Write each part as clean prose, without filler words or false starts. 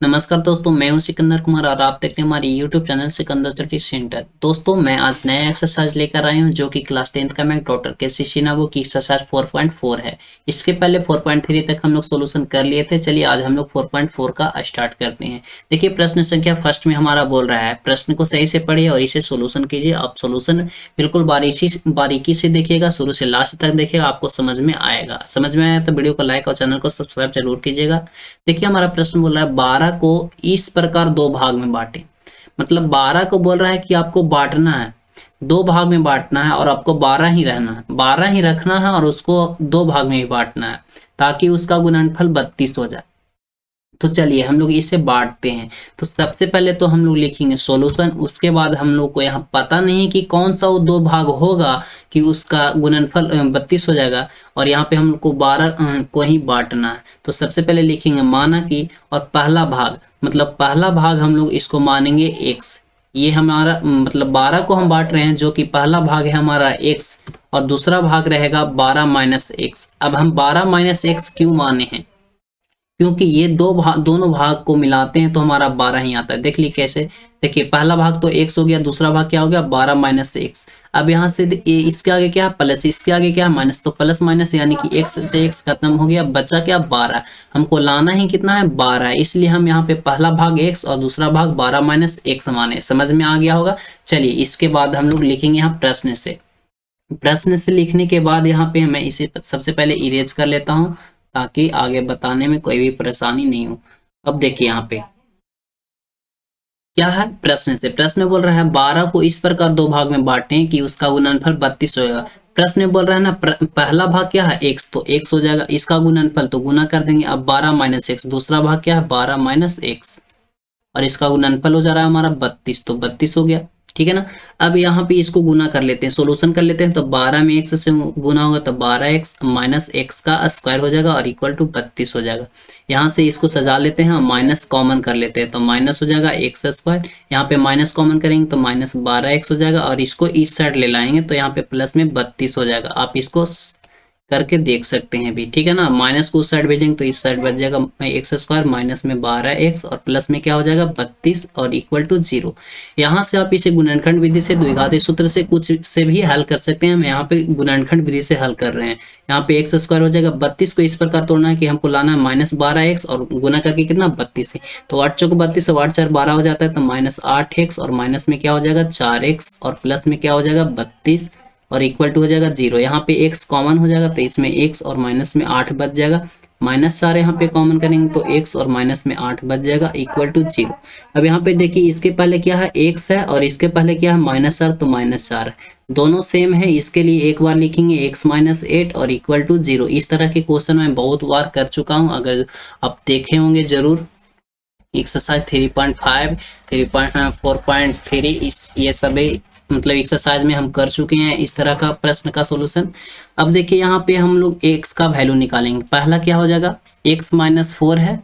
नमस्कार दोस्तों, मैं हूं सिकंदर कुमार और आप देखते हैं हमारी YouTube channel Sikandar study centre. दोस्तों मैं आज नया एक्सरसाइज लेकर आया हूं जो कि क्लास 10th का मैं डॉक्टर के शिशिनाबू की एक्सरसाइज 4.4 है। इसके पहले 4.3 तक हम लोग सोल्यूशन कर लिए थे। चलिए आज हम लोग 4.4 का स्टार्ट करते हैं। देखिए प्रश्न संख्या फर्स्ट में हमारा बोल रहा है, प्रश्न को सही से पढ़िए और इसे सोल्यूशन कीजिए। आप सोल्यूशन बिल्कुल बारीकी से देखिएगा, शुरू से लास्ट तक देखिएगा, आपको समझ में आएगा। समझ में आया तो वीडियो को लाइक और चैनल को सब्सक्राइब जरूर कीजिएगा। देखिए हमारा प्रश्न बोल रहा है 12 को इस प्रकार दो भाग में बांटें। मतलब 12 को बोल रहा है कि आपको बांटना है, दो भाग में बांटना है और आपको 12 ही रहना है, 12 ही रखना है और उसको दो भाग में भी बांटना है ताकि उसका गुणनफल 32 हो जाए। तो चलिए हम लोग इसे बांटते हैं। तो सबसे पहले तो हम लोग लिखेंगे सॉल्यूशन, उसके बाद हम लोग को यहाँ पता नहीं कि कौन सा वो दो भाग होगा कि उसका गुणनफल 32 हो जाएगा और यहाँ पे हम लोग को 12 को ही बांटना है। तो सबसे पहले लिखेंगे माना कि, और पहला भाग मतलब पहला भाग हम लोग इसको मानेंगे x। ये हमारा मतलब 12 को हम बांट रहे हैं जो कि पहला भाग है हमारा x और दूसरा भाग रहेगा 12 माइनस x। अब हम 12 माइनस x क्यों माने हैं? क्योंकि ये दोनों भाग को मिलाते हैं तो हमारा 12 ही आता है। देख ली कैसे। देखिए पहला भाग तो x हो गया, दूसरा भाग क्या हो गया 12 माइनस x। अब यहाँ से इसके आगे क्या है प्लस, इसके आगे क्या है माइनस, तो प्लस माइनस यानी कि x से x खत्म हो गया, बचा क्या 12। हमको लाना ही कितना है 12, इसलिए हम यहाँ पे पहला भाग x और दूसरा भाग 12 माइनस x माने। समझ में आ गया होगा। चलिए इसके बाद हम लोग लिखेंगे यहाँ प्रश्न से। प्रश्न से लिखने के बाद यहाँ पे मैं इसे सबसे पहले इरेज कर लेता हूँ ताकि आगे बताने में कोई भी परेशानी नहीं हो। अब देखिए यहाँ पे क्या है प्रश्न से। प्रश्न बोल रहा है 12 को इस प्रकार दो भाग में बांटें कि उसका गुणनफल 32 होगा। प्रश्न बोल रहा है ना पहला भाग क्या है x, तो x हो जाएगा, इसका गुणनफल तो गुना कर देंगे। अब 12 माइनस x, दूसरा भाग क्या है 12 माइनस x और इसका गुणनफल हो जा रहा है हमारा 32, तो 32 हो गया। ठीक है ना। अब यहाँ पे इसको गुना कर लेते हैं, सोल्यूशन कर लेते हैं। तो 12 में x से गुना होगा तो 12x माइनस x का स्क्वायर हो जाएगा और इक्वल टू 32 हो जाएगा। यहाँ से इसको सजा लेते हैं, माइनस कॉमन कर लेते हैं तो माइनस हो जाएगा x स्क्वायर। यहाँ पे माइनस कॉमन करेंगे तो माइनस 12x हो जाएगा और इसको इस साइड ले लाएंगे तो यहाँ पे प्लस में 32 हो जाएगा। आप इसको करके देख सकते हैं भी। ठीक है ना। माइनस को उस साइड भेजेंगे तो इस साइड बच जाएगा एक्स स्क्वायर, माइनस में 12x और प्लस में क्या हो जाएगा 32 और इक्वल टू 0। यहाँ से आप इसे गुणनखंड विधि से, द्विघाती सूत्र से, कुछ से भी हल कर सकते हैं। हम यहाँ पे गुणनखंड विधि से हल कर रहे हैं। यहाँ पे एक्स स्क्वायर हो जाएगा, 32 को इस प्रकार तोड़ना है कि हमको लाना है माइनस 12x और गुना करके कितना 32 है, तो 8 चौक 32 और 8 4 12 हो जाता है, तो माइनस 8x और माइनस में क्या हो जाएगा 4x और प्लस में क्या हो जाएगा 32 और इक्वल टू हो जाएगा 0। यहाँ पे x कॉमन हो जाएगा तो इसमें x और माइनस में 8 बच जाएगा, माइनस 4 यहाँ पे कॉमन करेंगे तो x और माइनस में 8 बच जाएगा इक्वल टू 0। अब यहाँ पे देखिए इसके पहले क्या है x है और इसके पहले क्या है माइनस 4, तो माइनस 4 दोनों सेम है। इसके लिए एक बार लिखेंगे x माइनस 8 और इक्वल टू 0। इस तरह के क्वेश्चन मैं बहुत बार कर चुका हूँ, अगर आप देखे होंगे जरूर। एक्सरसाइज 3.5 4.3 ये सभी मतलब एक्सरसाइज में हम कर चुके हैं इस तरह का प्रश्न का सॉल्यूशन। अब देखिए यहाँ पे हम लोग x का वैल्यू निकालेंगे। पहला क्या हो जाएगा x माइनस 4 है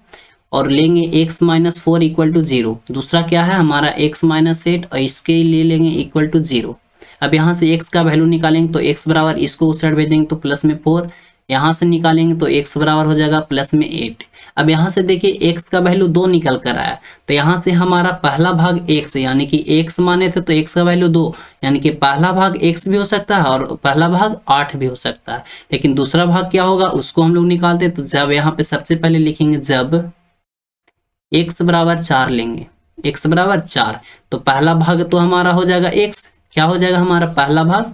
और लेंगे x माइनस 4 इक्वल टू 0। दूसरा क्या है हमारा x माइनस 8 और इसके लिए लेंगे इक्वल टू 0। अब यहाँ से x का वैल्यू निकालेंगे तो x बराबर, इसको उस साइड भेज देंगे तो प्लस में 4, यहाँ से निकालेंगे तो x बराबर हो जाएगा प्लस में 8। अब यहाँ से देखिए x का वैल्यू 2 निकल कर आया, तो यहाँ से हमारा पहला भाग x यानी कि x माने थे तो x का वैल्यू 2 यानी कि पहला भाग x भी हो सकता है और पहला भाग 8 भी हो सकता है। लेकिन दूसरा भाग क्या होगा उसको हम लोग निकालते हैं। तो जब यहाँ पे सबसे पहले लिखेंगे जब x बराबर 4 लेंगे, x बराबर 4, तो पहला भाग तो हमारा हो जाएगा x, क्या हो जाएगा हमारा पहला भाग,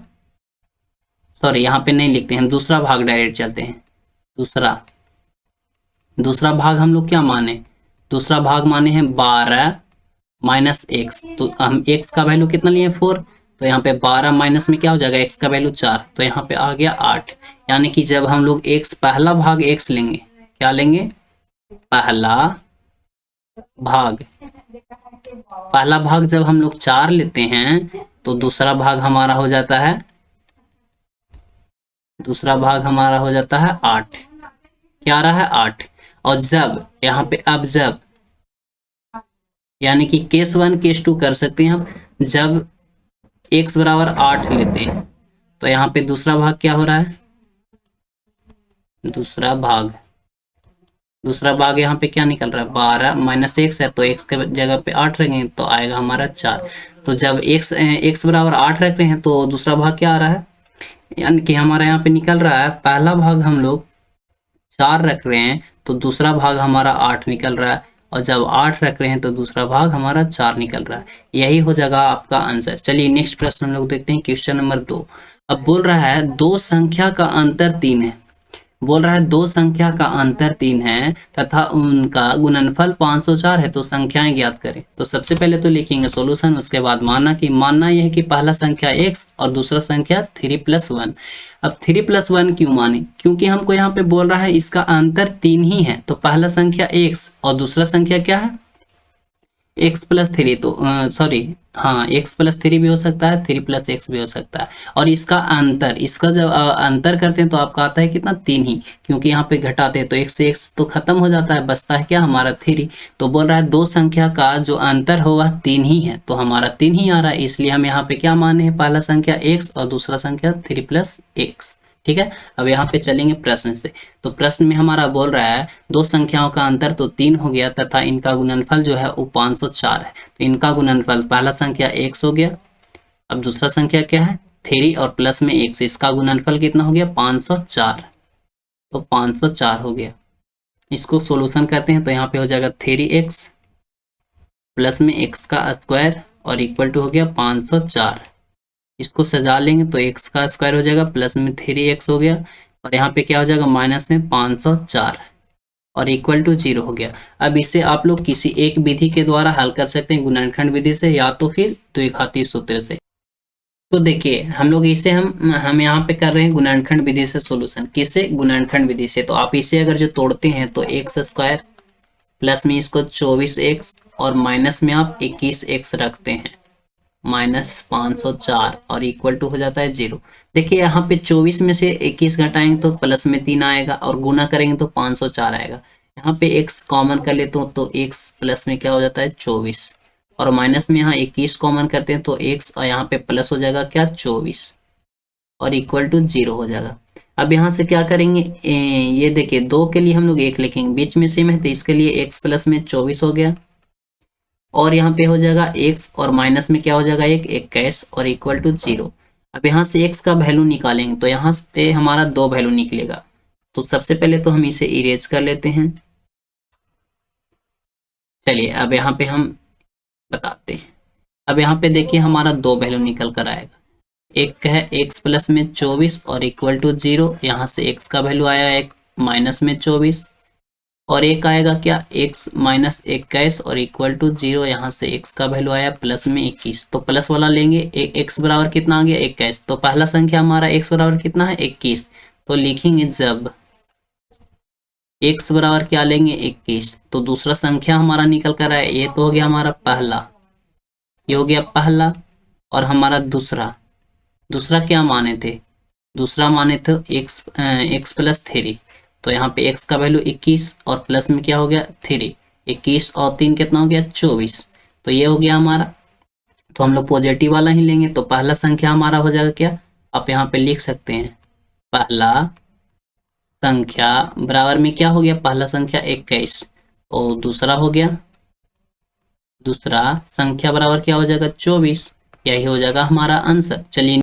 सॉरी यहाँ पे नहीं लिखते हैं, दूसरा भाग डायरेक्ट चलते हैं। दूसरा भाग हम लोग क्या माने, दूसरा भाग माने हैं 12 माइनस x। तो हम x का वैल्यू कितना लिए 4, तो यहाँ पे 12 माइनस में क्या हो जाएगा x का वैल्यू 4, तो यहाँ पे आ गया 8। यानी कि जब हम लोग x पहला भाग x लेंगे, क्या लेंगे पहला भाग जब हम लोग 4 लेते हैं तो दूसरा भाग हमारा हो जाता है 8। क्या रहा है 8। और जब यहाँ पे अब जब यानी कि केस 1 केस 2 कर सकते हैं हम, जब x बराबर 8 लेते हैं तो यहाँ पे दूसरा भाग क्या हो रहा है, दूसरा भाग दूसरा भाग यहाँ पे क्या निकल रहा है 12 माइनस एक्स है, तो एक्स के जगह पे 8 रखेंगे तो आएगा हमारा 4। तो जब एक्स बराबर 8 रख रहे हैं तो दूसरा भाग क्या आ रहा है, यानी कि हमारा यहाँ पे निकल रहा है पहला भाग हम लोग 4 रख रहे हैं तो दूसरा भाग हमारा 8 निकल रहा है, और जब 8 रख रहे हैं तो दूसरा भाग हमारा 4 निकल रहा है। यही हो जाएगा आपका आंसर। चलिए नेक्स्ट प्रश्न हम लोग देखते हैं, क्वेश्चन नंबर 2। अब बोल रहा है दो संख्या का अंतर 3 है। बोल रहा है दो संख्या का अंतर 3 है तथा उनका गुणनफल 504 है, तो संख्याएं ज्ञात करें। तो सबसे पहले तो लिखेंगे सॉल्यूशन, उसके बाद मानना यह है कि पहला संख्या x और दूसरा संख्या 3+1। अब 3+1 क्यों माने, क्योंकि हमको यहाँ पे बोल रहा है इसका अंतर 3 ही है, तो पहला संख्या x और दूसरा संख्या क्या है x+3, तो सॉरी हाँ x+3 भी हो सकता है, 3+x भी हो सकता है। और इसका जब अंतर करते हैं तो आपका आता है कितना 3 ही, क्योंकि यहाँ पे घटाते हैं तो x से x तो खत्म हो जाता है, बचता है क्या हमारा 3। तो बोल रहा है दो संख्या का जो अंतर हो वह 3 ही है, तो हमारा 3 ही आ रहा है, इसलिए हम यहाँ पे क्या माने हैं पहला संख्या x और दूसरा संख्या 3+x। ठीक है, अब यहाँ पे चलेंगे प्रश्न से। तो प्रश्न में हमारा बोल रहा है दो संख्याओं का अंतर तो 3 हो गया तथा इनका गुणनफल जो है वो 504 है। तो इनका गुणनफल पहला संख्या x हो गया, अब दूसरा संख्या क्या है 3 और प्लस में x, इसका गुणनफल कितना हो गया 504। तो 504 हो गया। इसको सोल्यूशन करते हैं तो यहाँ पे हो जाएगा 3x प्लस में x का स्क्वायर और इक्वल टू हो गया 504। इसको सजा लेंगे तो x का स्क्वायर हो जाएगा प्लस में 3x हो गया, और यहाँ पे क्या हो जाएगा माइनस में 504 और इक्वल टू 0 हो गया। अब इसे आप लोग किसी एक विधि के द्वारा हल कर सकते हैं, गुणनखंड विधि से या तो फिर द्विघाती सूत्र से। तो देखिए हम लोग इसे हम यहाँ पे कर रहे हैं गुणनखंड विधि से सोल्यूशन। किससे, गुणनखंड विधि से। तो आप इसे अगर जो तोड़ते हैं तो x स्क्वायर प्लस में इसको 24x और माइनस में आप 21x रखते हैं, -504 और इक्वल टू हो जाता है 0। देखिए यहाँ पे 24 में से 21 घटाएंगे तो प्लस में 3 आएगा और गुना करेंगे तो 504 आएगा। यहाँ पे x कॉमन कर लेते हो तो x प्लस में क्या हो जाता है 24, और माइनस में यहाँ 21 कॉमन करते हैं तो x और यहाँ पे प्लस हो जाएगा क्या 24 और इक्वल टू 0 हो जाएगा। अब यहाँ से क्या करेंगे, ये देखिए 2 के लिए हम लोग 1 लिखेंगे, बीच में सेम है तो इसके लिए x प्लस में 24 हो गया, और यहाँ पे हो जाएगा x और माइनस में क्या हो जाएगा 21 और इक्वल टू 0। अब यहाँ से x का वैल्यू निकालेंगे तो यहाँ पे हमारा 2 वैल्यू निकलेगा। तो सबसे पहले तो हम इसे इरेज कर लेते हैं। चलिए अब यहाँ पे हम बताते हैं। अब यहाँ पे देखिए हमारा 2 वैल्यू निकल कर आएगा, एक है x प्लस में 24 और इक्वल टू 0, यहाँ से x का वैल्यू आया है माइनस में 24, और एक आएगा क्या x माइनस 21 और इक्वल टू 0, यहाँ से x का वैल्यू आया प्लस में 21। तो प्लस वाला लेंगे, x बराबर कितना आ गया 21, तो पहला संख्या हमारा x बराबर कितना है 21। तो लिखेंगे जब x बराबर क्या लेंगे 21, तो दूसरा संख्या हमारा निकल कर आया, ये तो हो गया हमारा पहला, ये हो गया पहला, और हमारा दूसरा क्या माने थे, दूसरा माने थे x प्लस 3। तो यहाँ पे x का वैल्यू 21 और प्लस में क्या हो गया 3, 21 और 3 कितना हो गया 24। तो ये हो गया हमारा, तो हम लोग पॉजिटिव वाला ही लेंगे। तो पहला संख्या हमारा हो जाएगा क्या, आप यहाँ पे लिख सकते हैं पहला संख्या बराबर में क्या हो गया, पहला संख्या 21 और दूसरा हो गया, दूसरा संख्या बराबर क्या हो जाएगा 24। यही हो जाएगा हमारा आंसर। चलिए